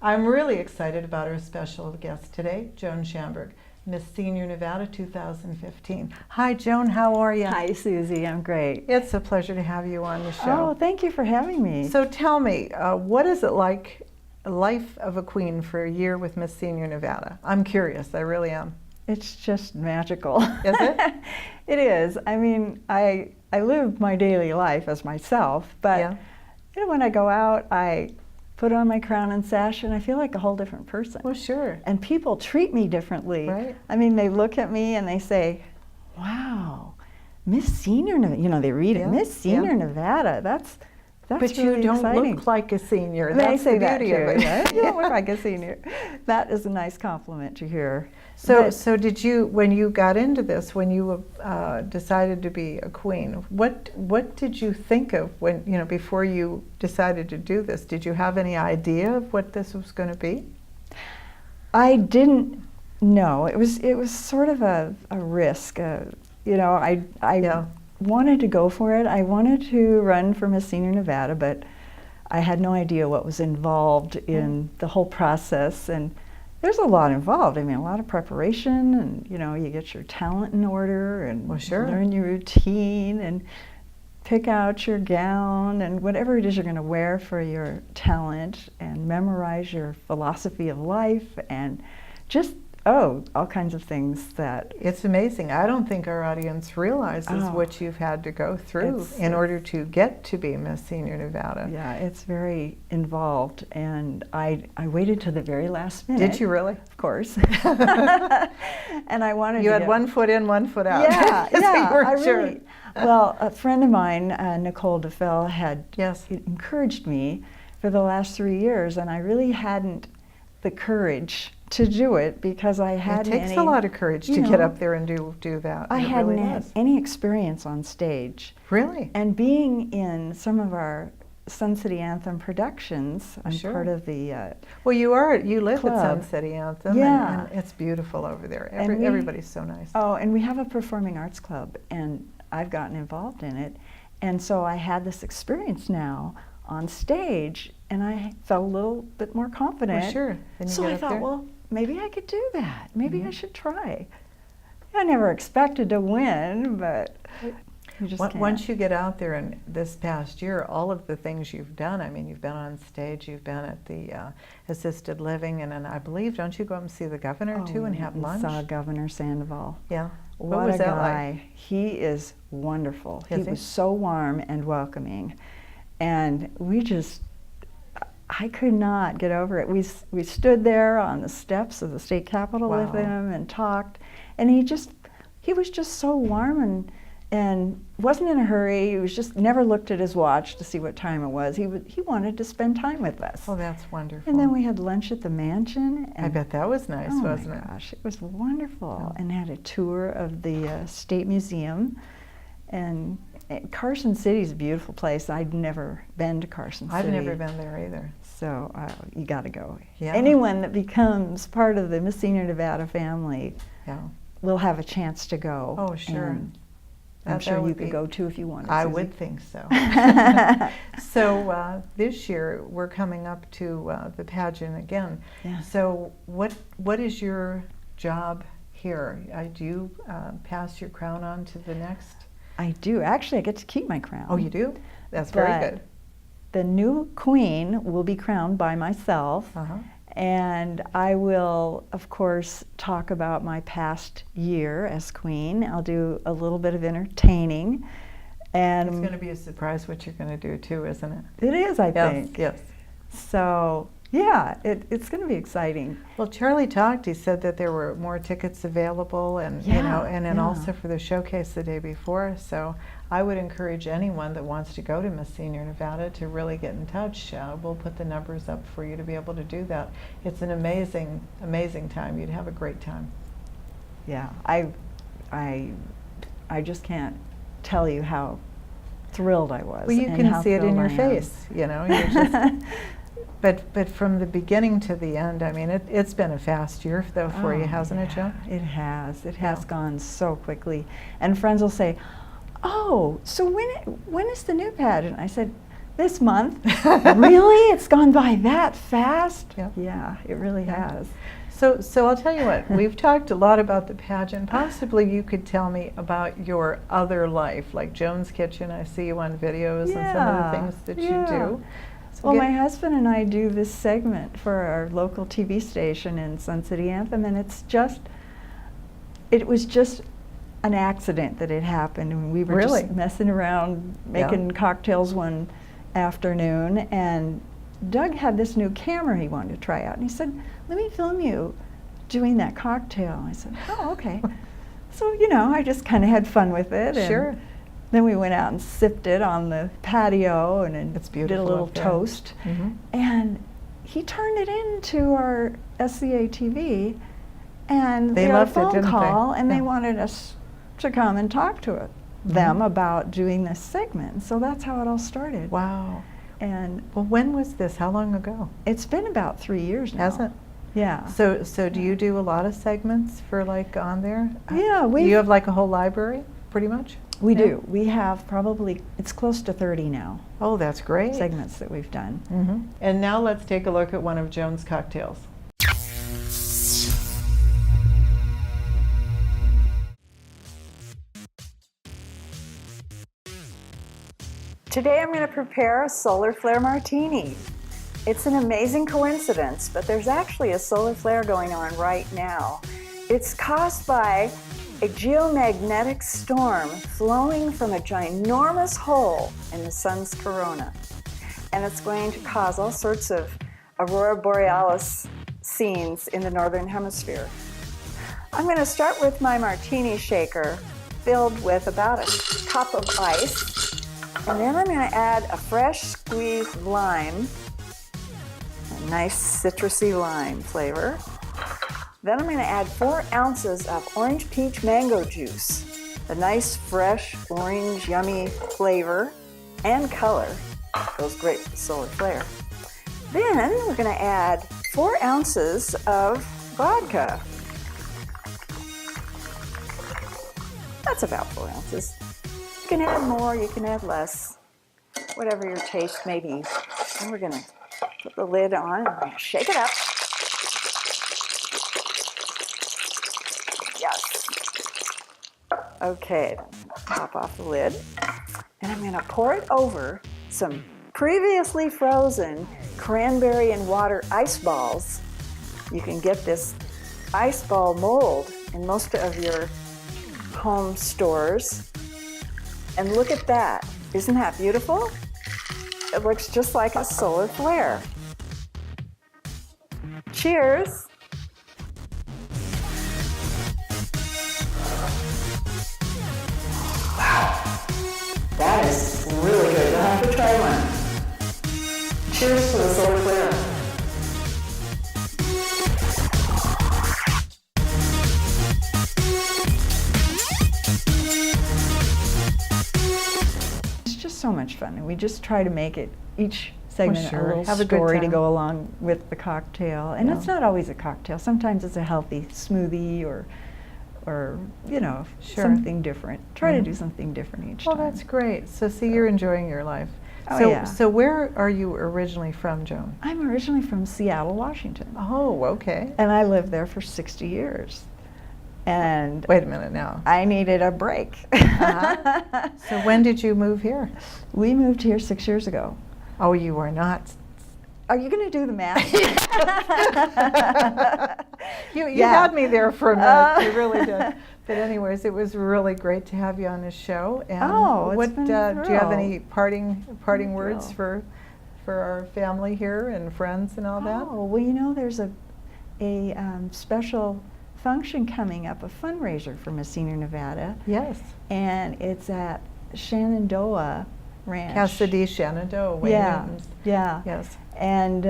I'm really excited about our special guest today, Joan Schaumburg, Miss Senior Nevada 2015. Hi, Joan, how are you? Hi, Susie, I'm great. It's a pleasure to have you on the show. Oh, thank you for having me. So tell me, what is it like, life of a queen for a year with Miss Senior Nevada? I'm curious, I really am. It's just magical. Is it? It is. I mean, I live my daily life as myself, but Yeah. you know, when I go out, I put on my crown and sash and I feel like a whole different person. Well, sure. And people treat me differently. Right. I mean, they look at me and they say, wow, Miss Senior Nevada, you know, they read it, Yeah, Miss Senior Nevada, that's But really you don't exciting. look like a senior. They That's say the that beauty too, of it. right? You don't look like a senior. That is a nice compliment to hear. So did you, when you got into this, when you decided to be a queen, what did you think of when, you know, before you decided to do this? Did you have any idea of what this was going to be? I didn't know. It was sort of a risk. You know, I Yeah. wanted to go for it. I wanted to run for Miss Senior Nevada, but I had no idea what was involved in the whole process. And there's a lot involved. I mean, a lot of preparation, and you know, you get your talent in order, and Well, sure. learn your routine, and pick out your gown, and whatever it is you're going to wear for your talent, and memorize your philosophy of life, and just all kinds of things that. It's amazing. I don't think our audience realizes Oh. what you've had to go through It's- in order to get to be Miss Senior Nevada. Yeah, it's very involved, and I waited to the very last minute. Did you really? Of course. And I wanted You to had get, one foot in, one foot out. Yeah, So you yeah. weren't I sure. really, well, a friend of mine, Nicole DeFell, had Yes. encouraged me for the last 3 years, and I really hadn't the courage to do it because I It hadn't takes any, a lot of courage you to get know, up there and do that. I It hadn't really had does. any experience on stage. Really? And being in some of our Sun City Anthem productions, I'm Sure. part of the, Well, you live at Sun club. City Anthem, Yeah. and it's beautiful over there. And we- Everybody's so nice. oh, and we have a performing arts club, and I've gotten involved in it. And so I had this experience now on stage, and I felt a little bit more confident. Well, sure. Then you So get I up thought, there. well, maybe I could do that. Maybe I Mhm. should try. I never expected to win, but you just can't. Once you get out there, and this past year, all of the things you've done, I mean, you've been on stage, you've been at the assisted living, and then I believe, don't you go up and see the governor too and have we lunch? saw Governor Sandoval. Yeah. What was a that guy. like? He is wonderful. Is He he? was so warm and welcoming. And I could not get over it. We stood there on the steps of the state capitol with Wow. him and talked. And he was just so warm and wasn't in a hurry. He was just never looked at his watch to see what time it was. He wanted to spend time with us. Oh, that's wonderful. And then we had lunch at the mansion. I bet that was nice, Oh wasn't my it? gosh, it was wonderful. Yeah. And had a tour of the State Museum. And Carson City's a beautiful place. I'd never been to Carson City. I've never been there either. So you got to go. Yeah. Anyone that becomes part of the Miss Senior Nevada family Yeah. will have a chance to go. Oh, sure. And I'm That sure you would could be- go too if you wanted. I Susie. would think so. So this year we're coming up to the pageant again. Yeah. So what is your job here? Do you pass your crown on to the next? I do. Actually, I get to keep my crown. Oh, you do? That's very But good. The new queen will be crowned by myself. Uh-huh. And I will, of course, talk about my past year as queen. I'll do a little bit of entertaining. And It's going to be a surprise what you're going to do too, isn't it? it is, I Yes, think. yes. So, yeah, it's going to be exciting. Well, Charlie talked. He said that there were more tickets available, and you know, Yeah, and then yeah. also for the showcase the day before. So I would encourage anyone that wants to go to Miss Senior Nevada to really get in touch. We'll put the numbers up for you to be able to do that. It's an amazing, amazing time. You'd have a great time. Yeah, I just can't tell you how thrilled I was. Well, you and can how see it in thrilled your I am. face. You know, you're just. But from the beginning to the end, I mean, it's been a fast year though for you, Oh, hasn't it, Joan? It has. It has Yeah. gone so quickly. And friends will say, "Oh, so when is the new pageant?" I said, this month. Really? It's gone by that fast? Yep. Yeah, it really has. So I'll tell you what, we've talked a lot about the pageant. Possibly you could tell me about your other life, like Joan's Kitchen. I see you on videos and some of the things that you do. So well, my husband and I do this segment for our local TV station in Sun City Anthem, and it was just an accident that it happened. And we were Really? just messing around, making cocktails one afternoon, and Doug had this new camera he wanted to try out, and he said, "Let me film you doing that cocktail." I said, "Oh, okay." So, I just kind of had fun with it. And Sure. then we went out and sipped it on the patio, and It's did a beautiful little up there. toast. And he turned it into our SCA TV, and They we got a loved it, phone didn't they? call, and Yeah. they wanted us to come and talk to them about doing this segment. So that's how it all started. Wow. And Well, when was this? How long ago? it's been about 3 years now. Has it? Yeah. So do you do a lot of segments for like on there? Yeah, You have like a whole library, pretty much? we Yeah. do. We have probably, it's close to 30 now, Oh, that's great. segments that we've done. And now let's take a look at one of Joan's cocktails. Today I'm going to prepare a solar flare martini. It's an amazing coincidence, but there's actually a solar flare going on right now. It's caused by a geomagnetic storm flowing from a ginormous hole in the sun's corona. And it's going to cause all sorts of aurora borealis scenes in the northern hemisphere. I'm going to start with my martini shaker filled with about a cup of ice. And then I'm going to add a fresh squeezed lime, a nice citrusy lime flavor. Then I'm going to add 4 ounces of orange peach mango juice, a nice fresh orange yummy flavor and color. Goes great with the solar flare. Then we're going to add 4 ounces of vodka. That's about 4 ounces. You can add more, you can add less, whatever your taste may be. And we're going to put the lid on and we're going to shake it up. Yes. Okay, pop off the lid. And I'm going to pour it over some previously frozen cranberry and water ice balls. You can get this ice ball mold in most of your home stores. And look at that. Isn't that beautiful? It looks just like a solar flare. Cheers. Wow. That is really good. You'll have to try one. Cheers to the solar flare. So much fun, and we just try to make it each segment sure. a little Have a good story to time. go along with the cocktail. And it's not always a cocktail. Sometimes it's a healthy smoothie or Sure. something different. Try to do something different each Well, time. that's great. So see, you're enjoying your life. Oh, so, yeah. So where are you originally from, Joan? I'm originally from Seattle, Washington, Oh, okay. and I lived there for 60 years. And Wait a minute now. I needed a break. So when did you move here? We moved here 6 years ago. Oh, you are not. Are you going to do the math? You Yeah. had me there for a minute. You really did. But anyways, it was really great to have you on this show. And Oh, it's what been a do you have thrill. any parting words thrill. for our family here and friends and all that? Oh, well, there's a special function coming up, a fundraiser for Miss Senior Nevada, Yes. and it's at Shenandoah Ranch. Cassidy, Shenandoah, Wayne Yeah, Newton's. yeah. Yes. And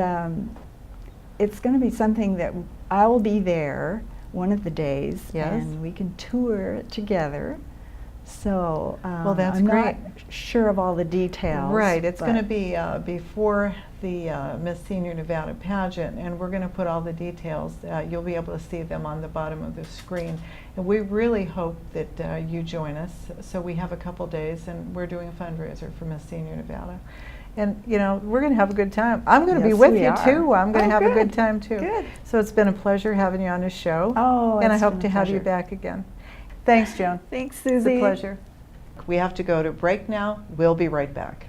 it's going to be something that I will be there one of the days, Yes. and we can tour it together. So Well, that's I'm great. not sure of all the details. Right, it's going to but- be before the Miss Senior Nevada pageant, and we're going to put all the details. You'll be able to see them on the bottom of the screen. And we really hope that you join us. So we have a couple days, and we're doing a fundraiser for Miss Senior Nevada. And, you know, we're going to have a good time. I'm going to be Yes, with we you, are. too. I'm going to Oh, have a good good. time, too. Good. So it's been a pleasure having you on the show. Oh, and I it's hope been to a have you pleasure. back again. Thanks, Joan. Thanks, It's Susie. a pleasure. We have to go to break now. We'll be right back.